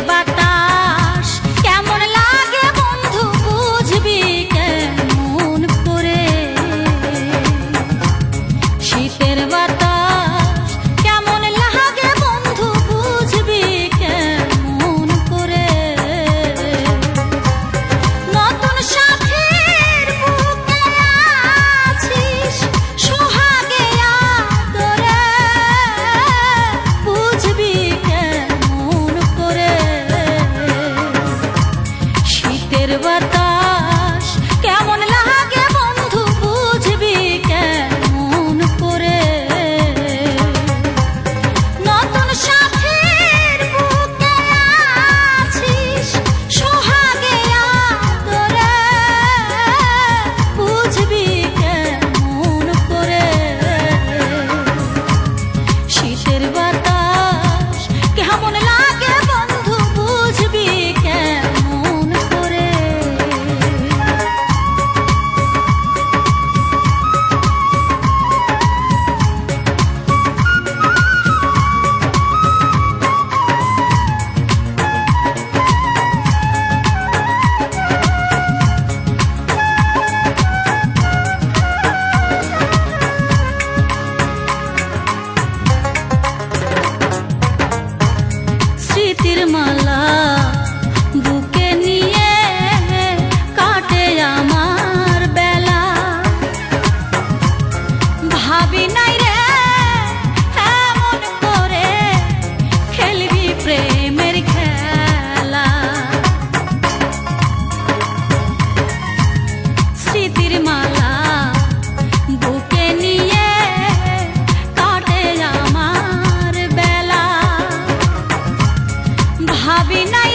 বাতাস কেমন লাগে বন্ধু বুঝবি কেমন করে। শীতের বাতাস কেমন লাগে বন্ধু বুঝবি কেমন করে। নতুন সাথীর বুকে আছিস সোহাগে আদরে, বুঝবি কেমন করে। শীতের বাতাস কেমন লাগে বন্ধু বুঝবি কেমন করে। নতুন সাথীর বুকে আছিস সোহাগে আদরে, বুঝবি কেমন করে। শীতের বাতাস কেমন লাগে বন্ধু বুঝবি কেমন করে। স্মৃতির মালা বুকে নিয়ে কাটে আমার বেলা। ভাবি নাই রে এমন করে খেলবি প্রেমের খেলা। স্মৃতির মালা বুকে নিয়ে কাটে আমার বেলা। ভাবি নাই